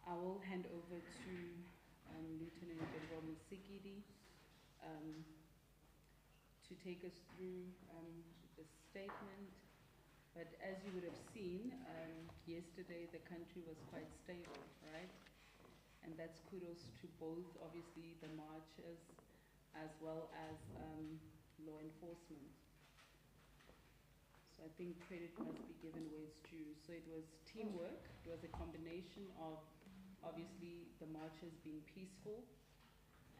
I will hand over to Lieutenant General Musikidi to take us through the statement. But as you would have seen, yesterday the country was quite stable, right? And that's kudos to both, obviously, the marchers as well as law enforcement. So I think credit must be given where it's due. So it was teamwork. It was a combination of, obviously, the marchers being peaceful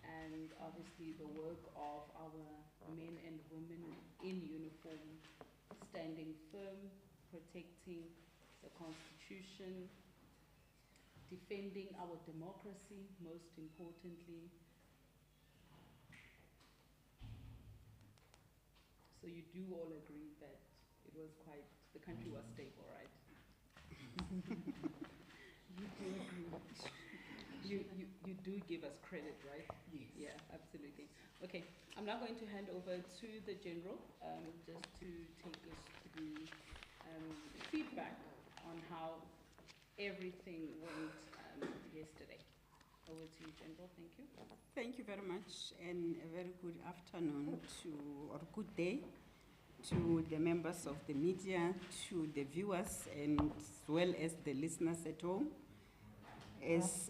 and obviously the work of our men and women in uniform, standing firm, protecting the Constitution, defending our democracy, most importantly. So you do all agree that it was quite, the country was stable, right? You do agree. You do give us credit, right? Yes. Yeah, absolutely. Okay, I'm now going to hand over to the General just to take us through feedback on how everything went yesterday. Over to you, General. Thank you. Thank you very much, and a very good afternoon or good day to the members of the media, to the viewers, and as well as the listeners at home. As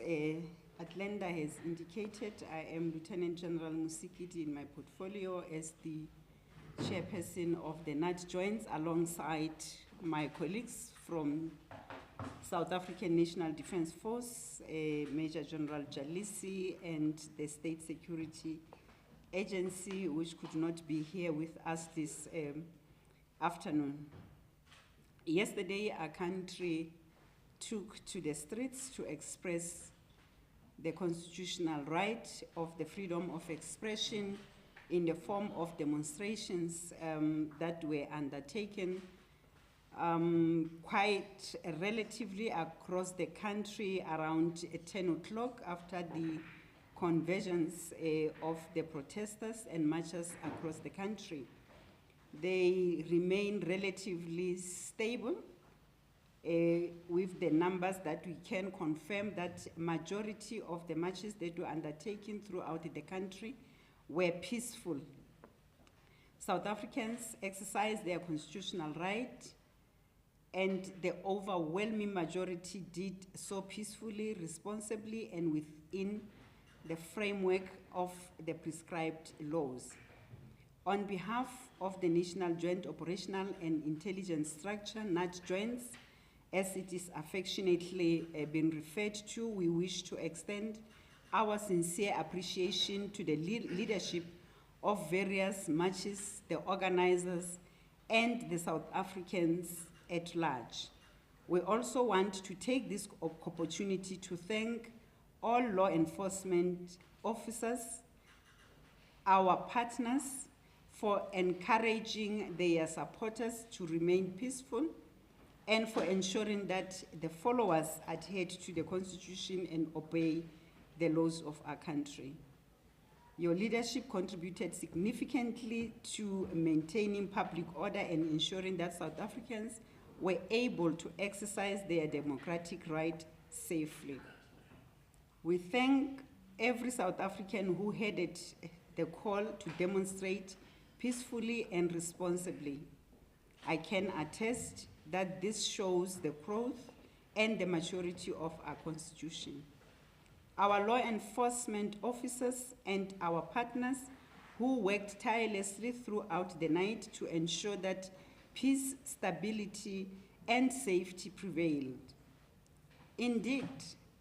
Atlanta has indicated, I am Lieutenant General Musikidi in my portfolio as the chairperson of the NATJOINTS alongside my colleagues from South African National Defence Force, Major General Jalisi, and the State Security Agency, which could not be here with us this afternoon. Yesterday, our country took to the streets to express the constitutional right of the freedom of expression in the form of demonstrations that were undertaken quite relatively across the country around 10 o'clock after the convergence of the protesters and marchers across the country. They remain relatively stable with the numbers that we can confirm that majority of the marches that were undertaken throughout the country were peaceful. South Africans exercised their constitutional right, and the overwhelming majority did so peacefully, responsibly, and within the framework of the prescribed laws. On behalf of the National Joint Operational and Intelligence Structure, NATJOINTS, as it is affectionately been referred to, we wish to extend our sincere appreciation to the leadership of various marches, the organizers, and the South Africans at large. We also want to take this opportunity to thank all law enforcement officers, our partners, for encouraging their supporters to remain peaceful and for ensuring that the followers adhere to the Constitution and obey the laws of our country. Your leadership contributed significantly to maintaining public order and ensuring that South Africans were able to exercise their democratic right safely. We thank every South African who heeded the call to demonstrate peacefully and responsibly. I can attest that this shows the growth and the maturity of our Constitution. Our law enforcement officers and our partners who worked tirelessly throughout the night to ensure that peace, stability, and safety prevailed. Indeed,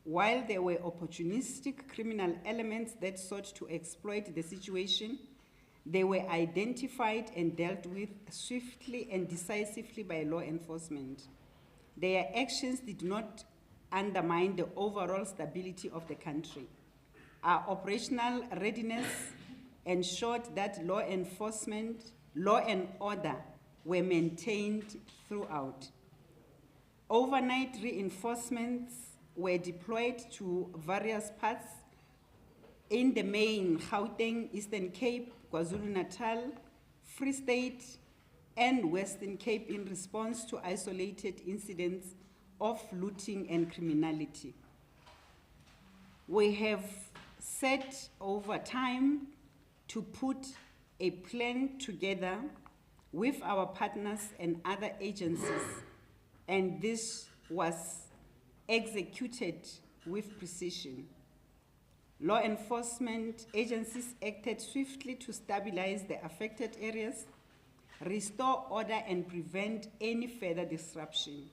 while there were opportunistic criminal elements that sought to exploit the situation, they were identified and dealt with swiftly and decisively by law enforcement. Their actions did not undermine the overall stability of the country. Our operational readiness ensured that law and order were maintained throughout. Overnight reinforcements were deployed to various parts in the main Gauteng, Eastern Cape, KwaZulu-Natal, Free State, and Western Cape in response to isolated incidents of looting and criminality. We have set over time to put a plan together with our partners and other agencies, and this was executed with precision. Law enforcement agencies acted swiftly to stabilize the affected areas, restore order, and prevent any further disruption.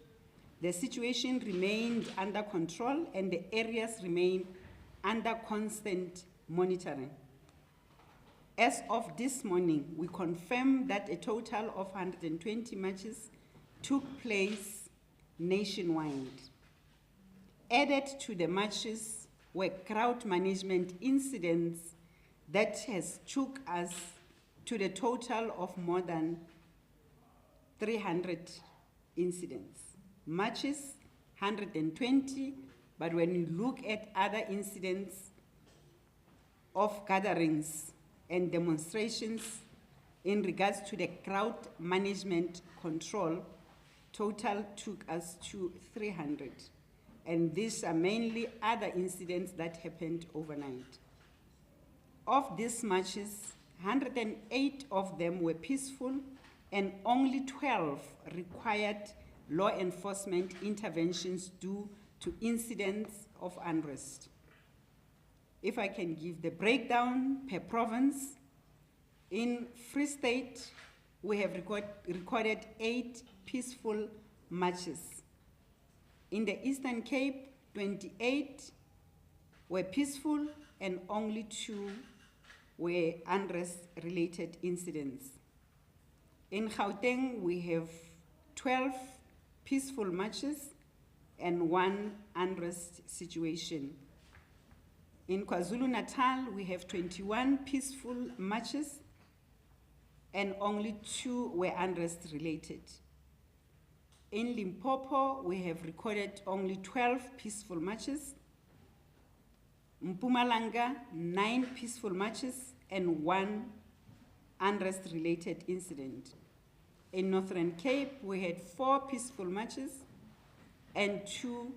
The situation remained under control and the areas remain under constant monitoring. As of this morning, we confirm that a total of 120 marches took place nationwide. Added to the marches were crowd management incidents that has took us to the total of more than 300 incidents. Marches, 120, but when you look at other incidents of gatherings and demonstrations in regards to the crowd management control, total took us to 300. And these are mainly other incidents that happened overnight. Of these marches, 108 of them were peaceful and only 12 required law enforcement interventions due to incidents of unrest. If I can give the breakdown per province, in Free State, we have recorded 8 peaceful marches. In the Eastern Cape, 28 were peaceful and only 2 were unrest-related incidents. In Gauteng, we have 12 peaceful marches and 1 unrest situation. In KwaZulu-Natal, we have 21 peaceful marches and only 2 were unrest-related. In Limpopo, we have recorded only 12 peaceful marches. Mpumalanga, 9 peaceful marches and 1 unrest-related incident. In Northern Cape, we had 4 peaceful marches and 2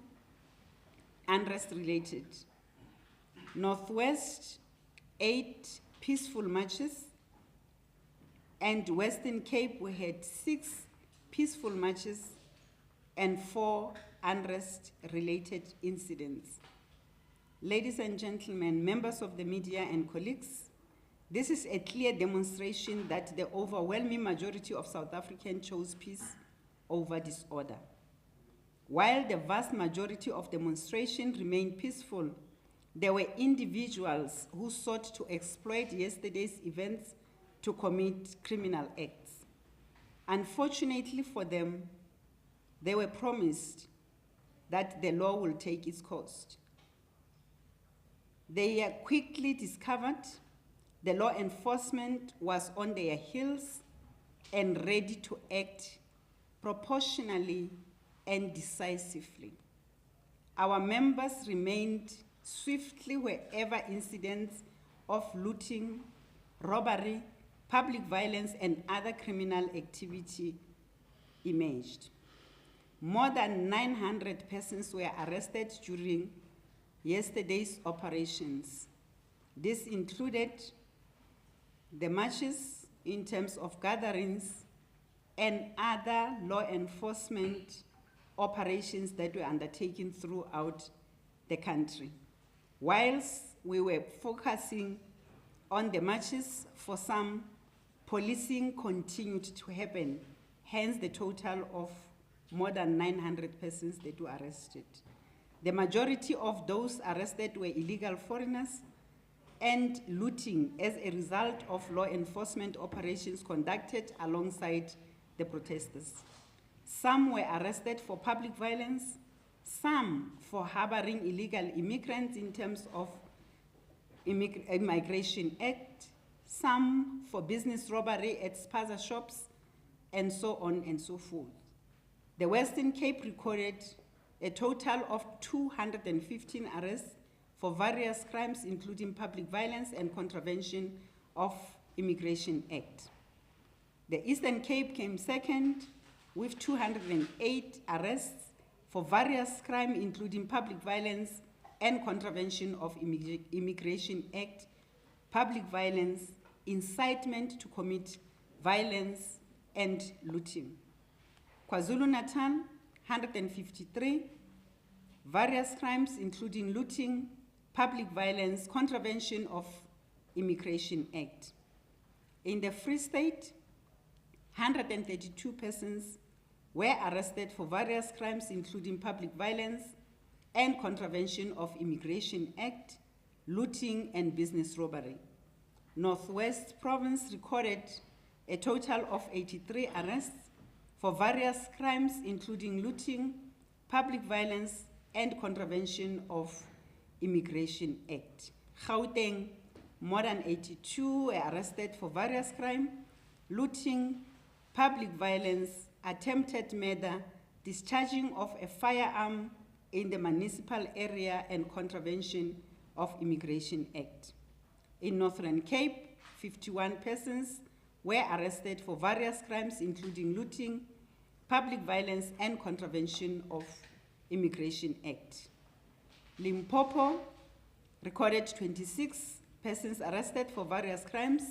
unrest-related. Northwest, 8 peaceful marches, and Western Cape, we had 6 peaceful marches and 4 unrest-related incidents. Ladies and gentlemen, members of the media and colleagues, this is a clear demonstration that the overwhelming majority of South Africans chose peace over disorder. While the vast majority of demonstrations remained peaceful, there were individuals who sought to exploit yesterday's events to commit criminal acts. Unfortunately for them, they were promised that the law will take its course. They are quickly discovered the law enforcement was on their heels and ready to act proportionally and decisively. Our members remained swiftly wherever incidents of looting, robbery, public violence, and other criminal activity emerged. More than 900 persons were arrested during yesterday's operations. This included the marches in terms of gatherings and other law enforcement operations that were undertaken throughout the country. Whilst we were focusing on the marches, for some, policing continued to happen, hence the total of more than 900 persons that were arrested. The majority of those arrested were illegal foreigners and looting as a result of law enforcement operations conducted alongside the protesters. Some were arrested for public violence, some for harboring illegal immigrants in terms of Immigration Act, some for business robbery at spaza shops, and so on and so forth. The Western Cape recorded a total of 215 arrests for various crimes, including public violence and contravention of Immigration Act. The Eastern Cape came second with 208 arrests for various crimes, including public violence and Contravention of Immigration Act, public violence, incitement to commit violence, and looting. KwaZulu-Natal, 153, various crimes including looting, public violence, Contravention of Immigration Act. In the Free State, 132 persons were arrested for various crimes including public violence and Contravention of Immigration Act, looting, and business robbery. Northwest Province recorded a total of 83 arrests for various crimes including looting, public violence, and Contravention of Immigration Act. Gauteng, more than 82 were arrested for various crimes, looting, public violence, attempted murder, discharging of a firearm in the municipal area, and Contravention of Immigration Act. In Northern Cape, 51 persons were arrested for various crimes including looting, public violence, and Contravention of Immigration Act. Limpopo recorded 26 persons arrested for various crimes,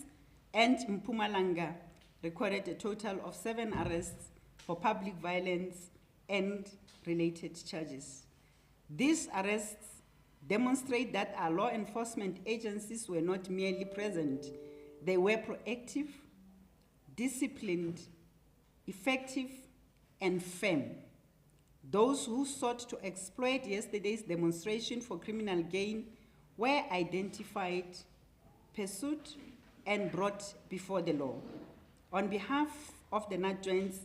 and Mpumalanga recorded a total of 7 arrests for public violence and related charges. These arrests demonstrate that our law enforcement agencies were not merely present, they were proactive, disciplined, effective, and firm. Those who sought to exploit yesterday's demonstration for criminal gain were identified, pursued, and brought before the law. On behalf of the NATJOINTS,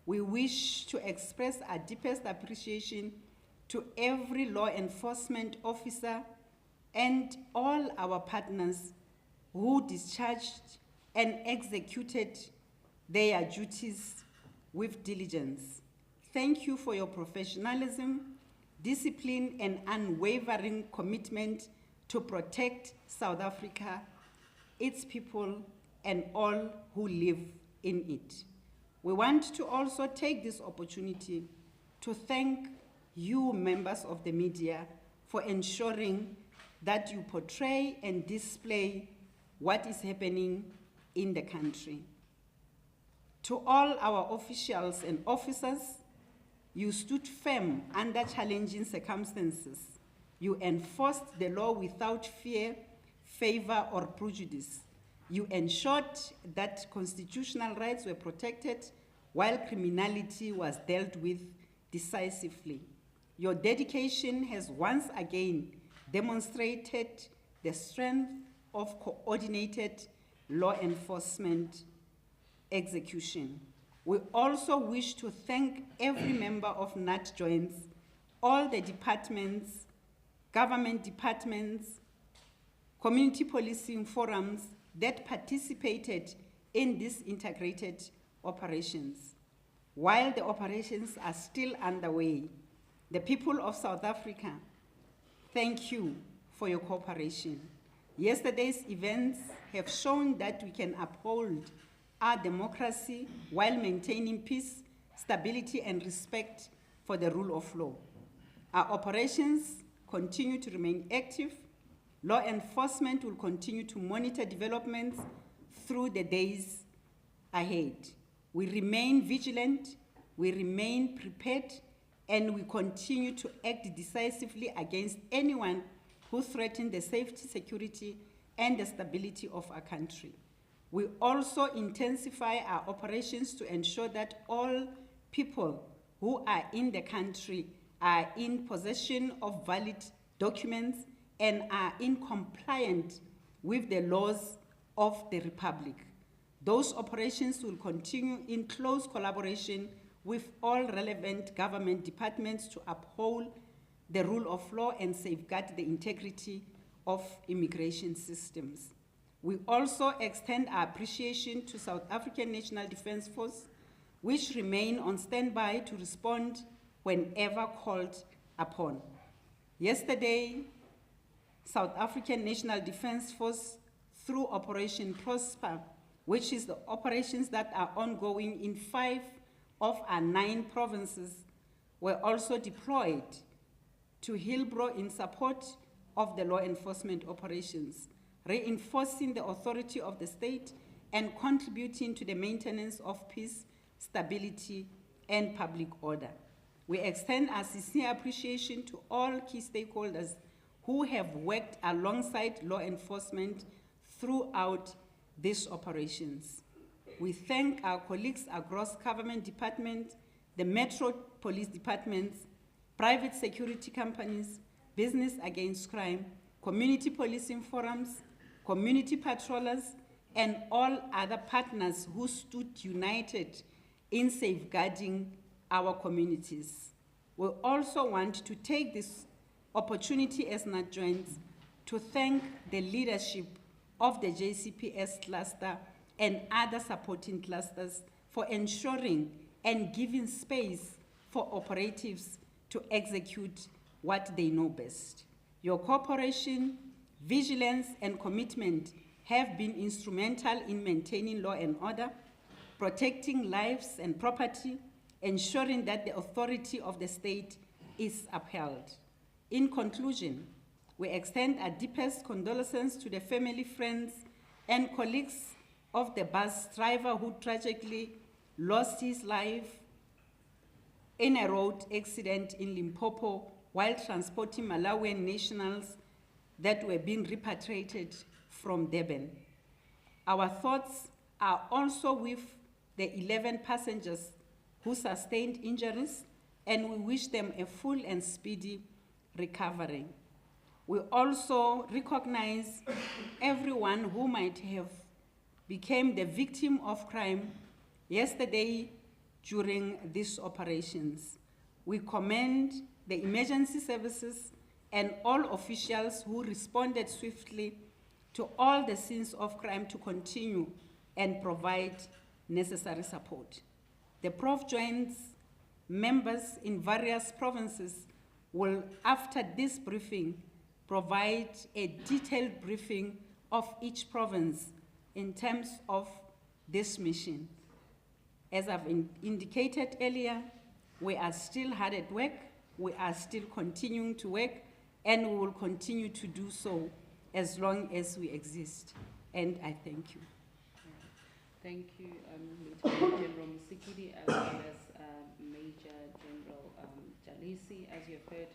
we wish to express our deepest appreciation to every law enforcement officer and all our partners who discharged and executed their duties with diligence. Thank you for your professionalism, discipline, and unwavering commitment to protect South Africa, its people, and all who live in it. We want to also take this opportunity to thank you, members of the media, for ensuring that you portray and display what is happening in the country. To all our officials and officers, you stood firm under challenging circumstances. You enforced the law without fear, favor, or prejudice. You ensured that constitutional rights were protected while criminality was dealt with decisively. Your dedication has once again demonstrated the strength of coordinated law enforcement execution. We also wish to thank every member of NATJOINTS, all the departments, government departments, community policing forums that participated in these integrated operations. While the operations are still underway, the people of South Africa, thank you for your cooperation. Yesterday's events have shown that we can uphold our democracy while maintaining peace, stability, and respect for the rule of law. Our operations continue to remain active. Law enforcement will continue to monitor developments through the days ahead. We remain vigilant, we remain prepared, and we continue to act decisively against anyone who threatens the safety, security, and the stability of our country. We also intensify our operations to ensure that all people who are in the country are in possession of valid documents and are in compliance with the laws of the Republic. Those operations will continue in close collaboration with all relevant government departments to uphold the rule of law and safeguard the integrity of immigration systems. We also extend our appreciation to South African National Defence Force, which remain on standby to respond whenever called upon. Yesterday, South African National Defence Force, through Operation Prosper, which is the operations that are ongoing in 5 of our 9 provinces, were also deployed to Hillbrow in support of the law enforcement operations, reinforcing the authority of the state and contributing to the maintenance of peace, stability, and public order. We extend our sincere appreciation to all key stakeholders who have worked alongside law enforcement throughout these operations. We thank our colleagues across government departments, the Metro Police Departments, private security companies, business against crime, community policing forums, community patrollers, and all other partners who stood united in safeguarding our communities. We also want to take this opportunity as NATJOINTS to thank the leadership of the JCPS cluster and other supporting clusters for ensuring and giving space for operatives to execute what they know best. Your cooperation, vigilance, and commitment have been instrumental in maintaining law and order, protecting lives and property, ensuring that the authority of the state is upheld. In conclusion, we extend our deepest condolences to the family, friends, and colleagues of the bus driver who tragically lost his life in a road accident in Limpopo while transporting Malawian nationals that were being repatriated from Durban. Our thoughts are also with the 11 passengers who sustained injuries, and we wish them a full and speedy recovery. We also recognize everyone who might have become the victim of crime yesterday during these operations. We commend the emergency services and all officials who responded swiftly to all the scenes of crime to continue and provide necessary support. The ProfJoints members in various provinces will, after this briefing, provide a detailed briefing of each province in terms of this mission. As I've indicated earlier, we are still hard at work, we are still continuing to work, and we will continue to do so as long as we exist. And I thank you. Thank you, Lieutenant General Musikidi, as well as Major General Jalisi. As you have heard,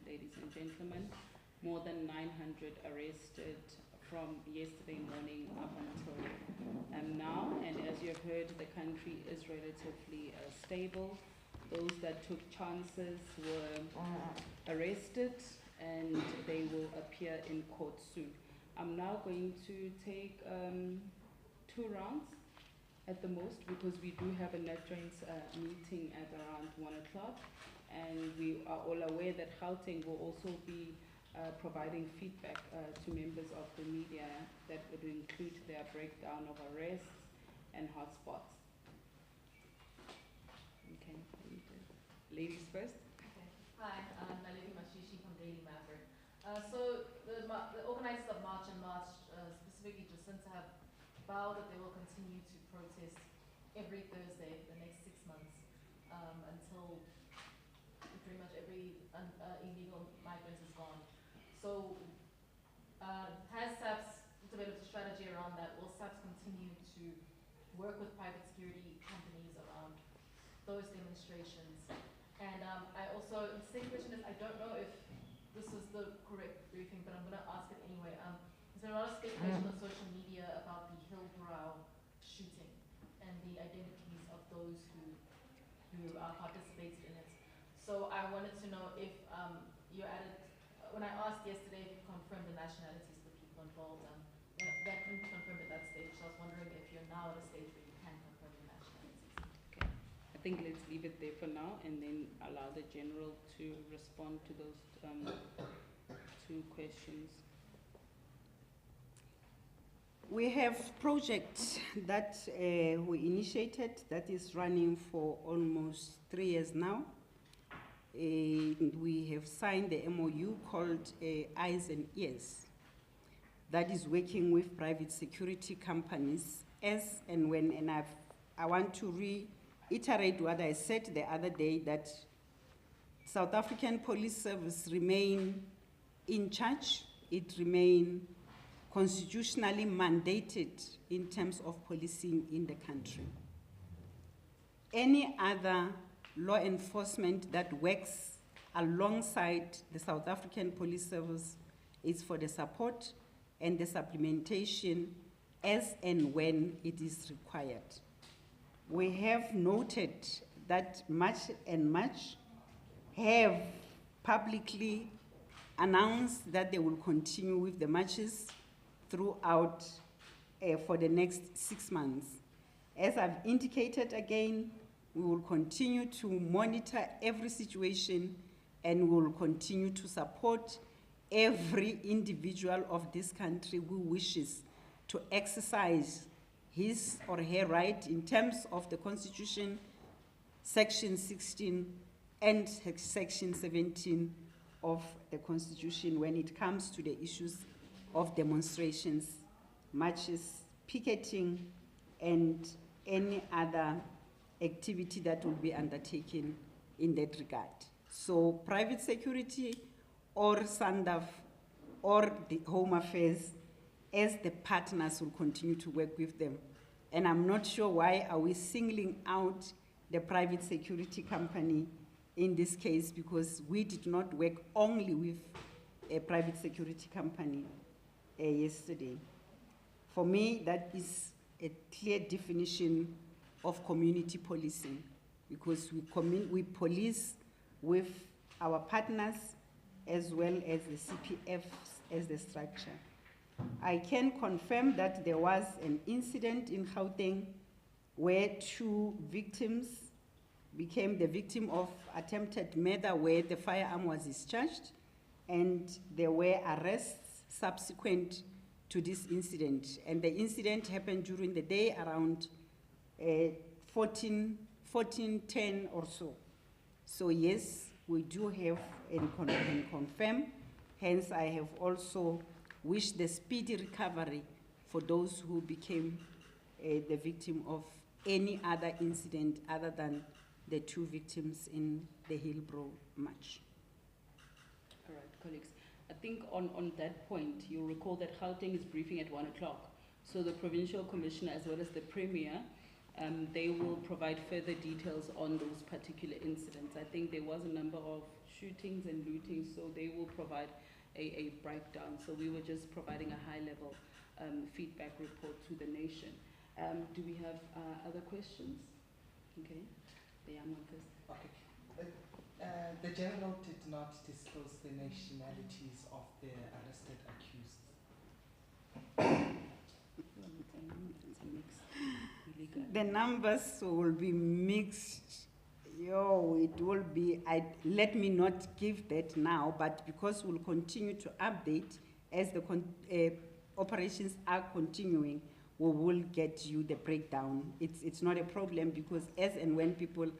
ladies and gentlemen, more than 900 arrested from yesterday morning up until now. And as you have heard, the country is relatively stable. Those that took chances were arrested, and they will appear in court soon. I'm now going to take 2 rounds at the most, because we do have a NATJOINTS meeting at around 1 o'clock, and we are all aware that Gauteng will also be providing feedback to members of the media that would include their breakdown of arrests and hotspots. Okay, ladies first. Okay. Hi, I'm Naledi Mashishi from Daily Maverick. So the organizers of March and March, specifically Jacinta, have vowed that they will continue to protest every Thursday for the next 6 months until pretty much every illegal migrant is gone. So has SAPS developed a strategy around that? Will SAPS continue to work with private security companies around those demonstrations? And I also, the second question is, I don't know if this is the correct briefing, but I'm going to ask it anyway. There's a lot of speculation on social media about the Hillbrow shooting and the identities of those who participated in it. So I wanted to know if you added, when I asked yesterday if you confirmed the nationalities of the people involved, that couldn't be confirmed at that stage. So I was wondering if you're now at a stage where you can confirm the nationalities. Okay. I think let's leave it there for now, and then allow the General to respond to those 2 questions. We have a project that we initiated that is running for almost 3 years now. We have signed the MOU called Eyes and Ears that is working with private security companies as and when, and I want to reiterate what I said the other day, that South African Police Service remain in charge. It remain constitutionally mandated in terms of policing in the country. Any other law enforcement that works alongside the South African Police Service is for the support and the supplementation as and when it is required. We have noted that March and March have publicly announced that they will continue with the marches throughout for the next 6 months. As I've indicated again, we will continue to monitor every situation and we will continue to support every individual of this country who wishes to exercise his or her right in terms of the Constitution, Section 16 and Section 17 of the Constitution when it comes to the issues of demonstrations, marches, picketing, and any other activity that will be undertaken in that regard. So private security or SANDF or the Home Affairs, as the partners, will continue to work with them. And I'm not sure why are we singling out the private security company in this case, because we did not work only with a private security company yesterday. For me, that is a clear definition of community policing, because we police with our partners as well as the CPFs as the structure. I can confirm that there was an incident in Gauteng where 2 victims became the victim of attempted murder where the firearm was discharged, and there were arrests subsequent to this incident. And the incident happened during the day around 14:10 or so. So yes, we do have and confirm. Hence, I have also wished the speedy recovery for those who became the victim of any other incident other than the 2 victims in the Hillbrow March. All right, colleagues. I think on that point, you'll recall that Gauteng is briefing at 1 o'clock. So the Provincial Commissioner as well as the Premier, they will provide further details on those particular incidents. I think there was a number of shootings and lootings, so they will provide a breakdown. So we were just providing a high-level feedback report to the nation. Do we have other questions? Okay, the young one first. Okay. The general did not disclose the nationalities of the arrested accused. The numbers will be mixed. It will be, let me not give that now, but because we'll continue to update as the operations are continuing, we will get you the breakdown. It's not a problem, because as and when people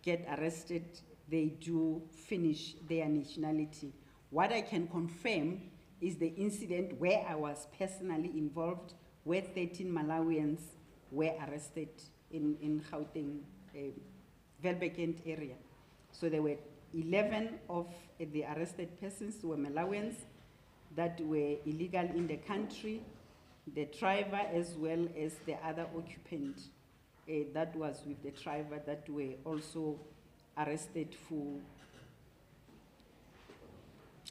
get arrested, they do finish their nationality. What I can confirm is the incident where I was personally involved, where 13 Malawians were arrested in Gauteng, Welbekend area. So there were 11 of the arrested persons who were Malawians that were illegal in the country, the driver as well as the other occupant that was with the driver that were also arrested for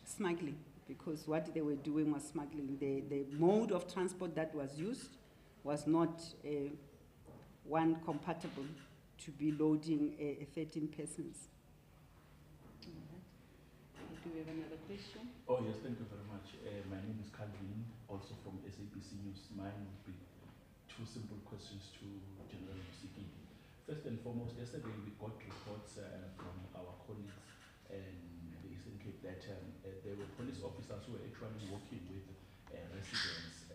smuggling, because what they were doing was smuggling. The mode of transport that was used was not one compatible to be loading 13 persons. Do we have another question? Oh yes, thank you very much. My name is Calvin, also from SABC News. Mine would be 2 simple questions to General Musikidi. First and foremost, yesterday we got reports from our colleagues and they indicated that there were police officers who were actually working with residents,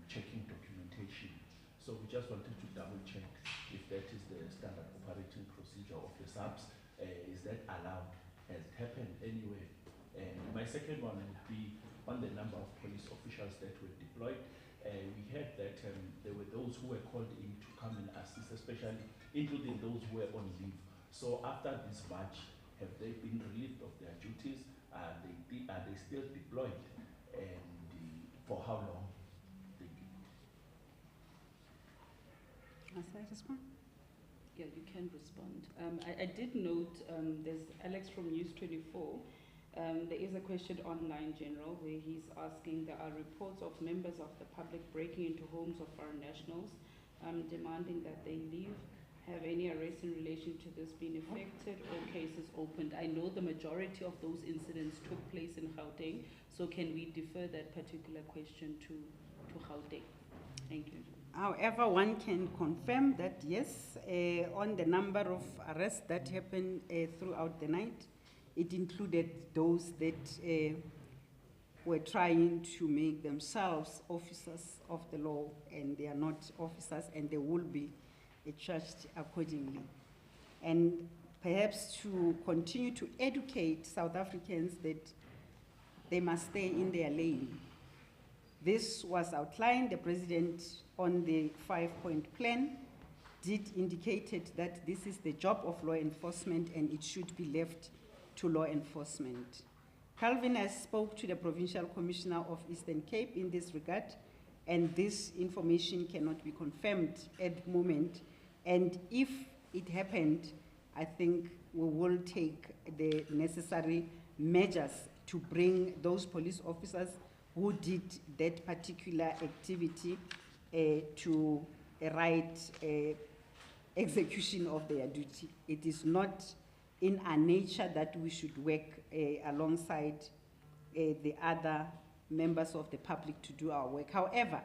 checking documentation. So we just wanted to double check if that is the standard operating procedure of the SAPS. Is that allowed? Has it happened anywhere? And my second one would be on the number of police officials that were deployed. We heard that there were those who were called in to come and assist, especially including those who were on leave. So after this march, have they been relieved of their duties? Are they still deployed? And for how long? Thank you. Must I respond? Yeah, you can respond. I did note, there's Alex from News 24. There is a question online, General, where he's asking, there are reports of members of the public breaking into homes of foreign nationals, demanding that they leave. Have any arrests in relation to this been effected or cases opened? I know the majority of those incidents took place in Gauteng, so can we defer that particular question to Gauteng? Thank you. However, one can confirm that yes, on the number of arrests that happened throughout the night, it included those that were trying to make themselves officers of the law, and they are not officers, and they will be charged accordingly. And perhaps to continue to educate South Africans that they must stay in their lane. This was outlined. The President on the 5-point plan did indicated that this is the job of law enforcement and it should be left to law enforcement. Calvin has spoke to the Provincial Commissioner of Eastern Cape in this regard, and this information cannot be confirmed at the moment. And if it happened, I think we will take the necessary measures to bring those police officers who did that particular activity to a right execution of their duty. It is not in our nature that we should work alongside the other members of the public to do our work. However,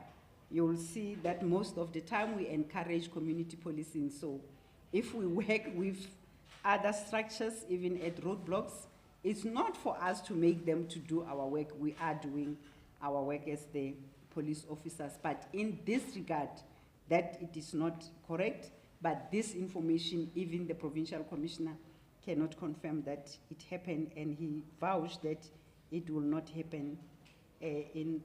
you will see that most of the time we encourage community policing. So if we work with other structures, even at roadblocks, it's not for us to make them to do our work. We are doing our work as the police officers. But in this regard, that it is not correct, but this information, even the Provincial Commissioner cannot confirm that it happened, and he vouched that it will not happen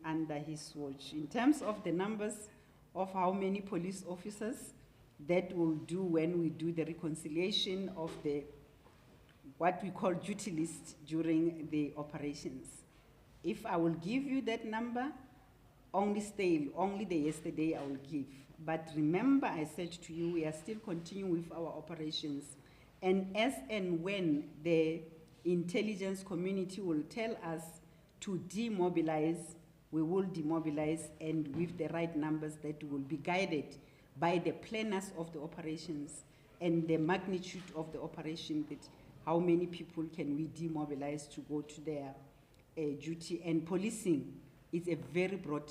under his watch. In terms of the numbers of how many police officers that will do when we do the reconciliation of the what we call duty list during the operations. If I will give you that number, only the yesterday I will give. But remember, I said to you, we are still continuing with our operations. And as and when the intelligence community will tell us to demobilize, we will demobilize, and with the right numbers that will be guided by the planners of the operations and the magnitude of the operation, that how many people can we demobilize to go to their duty. And policing is a very broad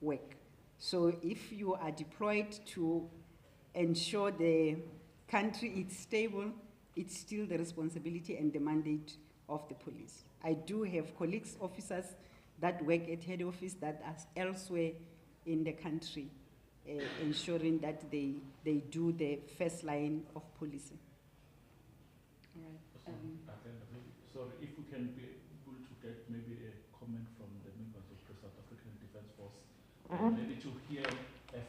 work. So if you are deployed to ensure the country is stable, it's still the responsibility and the mandate of the police. I do have colleagues, officers that work at head office that are elsewhere in the country, ensuring that they do the first line of policing. All right. Sorry, if we can be able to get maybe a comment from the members of the South African Defence Force, maybe to hear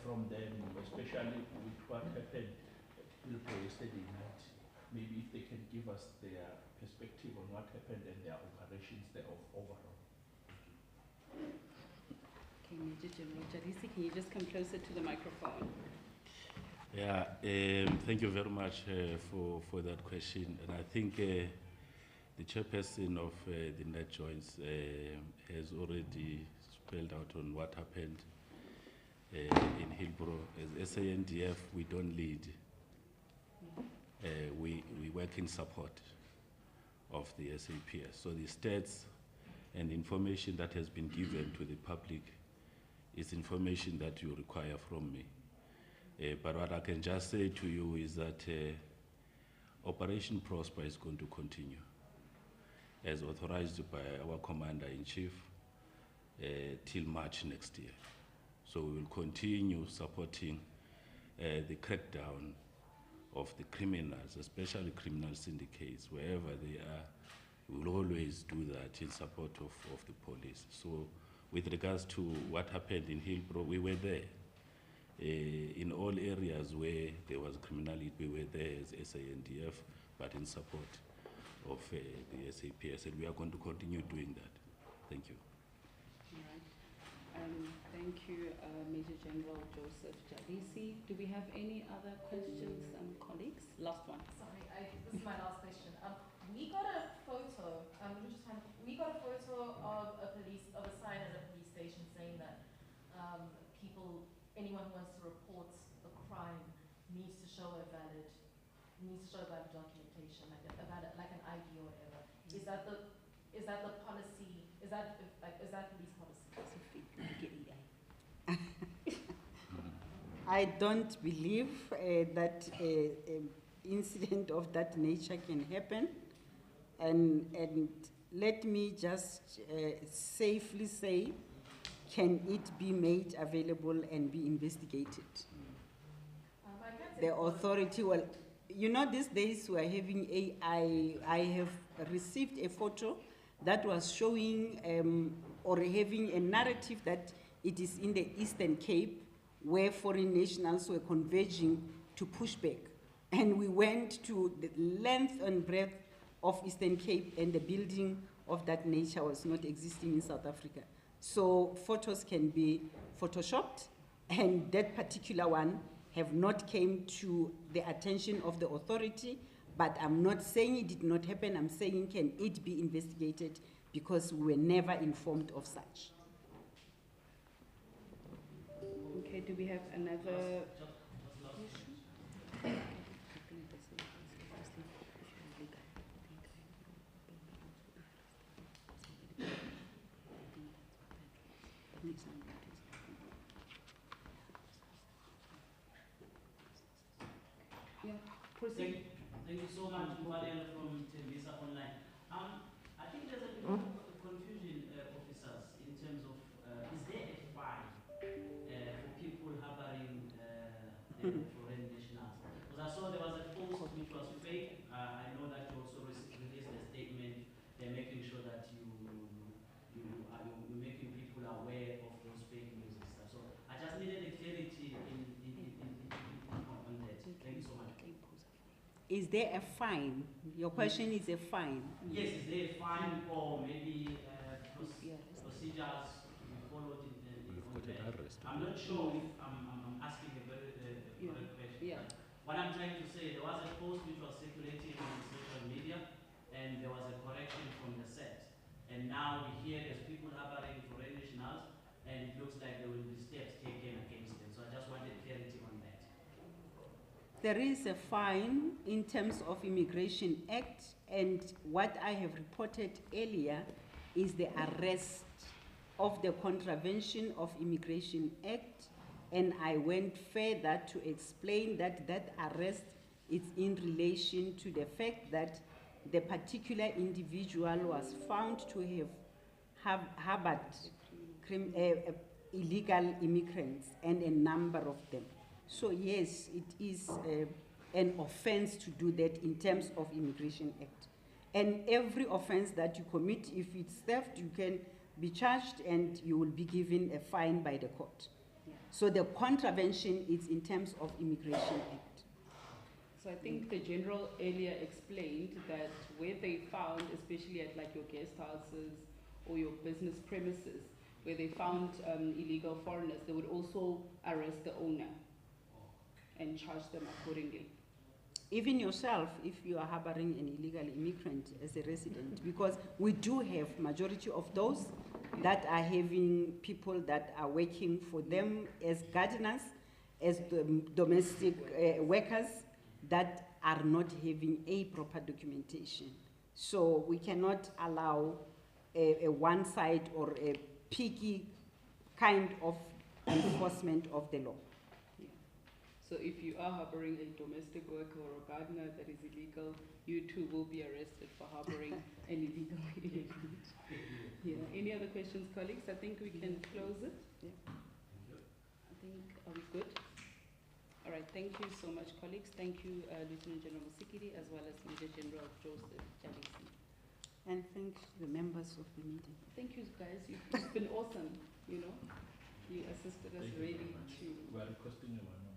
from them, especially with what happened at Hillbrow yesterday night. Maybe if they can give us their perspective on what happened and their operations there overall. Okay, Major General Dzanibe, can you just come closer to the microphone? Yeah, thank you very much for that question. And I think the chairperson of the NATJOINTS has already spelled out on what happened in Hillbrow. As SANDF, we don't lead. We work in support of the SAPS. So the stats and information that has been given to the public is information that you require from me. But what I can just say to you is that Operation Prosper is going to continue as authorized by our Commander-in-Chief till March next year. So we will continue supporting the crackdown of the criminals, especially criminal syndicates, wherever they are. We will always do that in support of the police. So with regards to what happened in Hillbrow, we were there. In all areas where there was criminality, we were there as SANDF, but in support. of the SAPS, and we are going to continue doing that. Thank you. All right. Thank you, Major General Joseph Dzanibe. Do we have any other questions, colleagues? Last one. Sorry, this is my last question. We got a photo, we got a photo of of a sign at a police station saying that anyone who wants to report a crime needs to show valid documentation, like an ID or whatever. Is that the policy? Is that police policy? I don't believe that incident of that nature can happen, and let me just safely say, can it be made available and be investigated? The authority will, you know, these days we are having AI. I have received a photo that was showing or having a narrative that it is in the Eastern Cape where foreign nationals were converging to push back. And we went to the length and breadth of Eastern Cape, and the building of that nature was not existing in South Africa. So photos can be photoshopped, and that particular one have not came to the attention of the authority, but I'm not saying it did not happen. I'm saying, can it be investigated, because we were never informed of such. Okay, do we have another issue? Yeah, proceed. Thank you so much, Mfanelo from Thembisa Online. I think there's a bit of confusion, officers, in terms of is there a fine for people harboring foreign nationals? Because I saw there was a post which was fake. I know that you also released a statement. They're making sure that you're making people aware of those fake news and stuff. So I just needed a clarity on that. Thank you so much. Is there a fine? Your question is a fine? Yes, is there a fine or maybe procedures to be followed on that? I'm not sure if I'm asking a very correct question. Yeah. What I'm trying to say, there was a post which was circulating on social media, and there was a correction from the set. And now we hear there's people harboring foreign nationals, and it looks like there will be steps taken against them. So I just wanted clarity on that. There is a fine in terms of Immigration Act, and what I have reported earlier is the arrest of the contravention of Immigration Act, and I went further to explain that that arrest is in relation to the fact that the particular individual was found to have harbored illegal immigrants, and a number of them. So yes, it is an offense to do that in terms of Immigration Act. And every offense that you commit, if it's theft, you can be charged and you will be given a fine by the court. Yeah. So the contravention is in terms of Immigration Act. So I think the general earlier explained that where they found, especially at like your guest houses or your business premises, where they found illegal foreigners, they would also arrest the owner and charge them accordingly. Even yourself, if you are harboring an illegal immigrant as a resident, because we do have majority of those that are having people that are working for them as gardeners, as domestic workers, that are not having a proper documentation. So we cannot allow a one side or a picky kind of enforcement of the law. So if you are harboring a domestic worker or a gardener that is illegal, you too will be arrested for harboring an illegal immigrant. Yeah. Any other questions, colleagues? I think we can close it. Yeah. I think, are we good? All right, thank you so much, colleagues. Thank you, Lieutenant General Musikiri, as well as Major General Joseph Dzanibe. And thank the members of the meeting. Thank you, guys. It's been awesome, you know. You assisted us really to... We are requesting a one.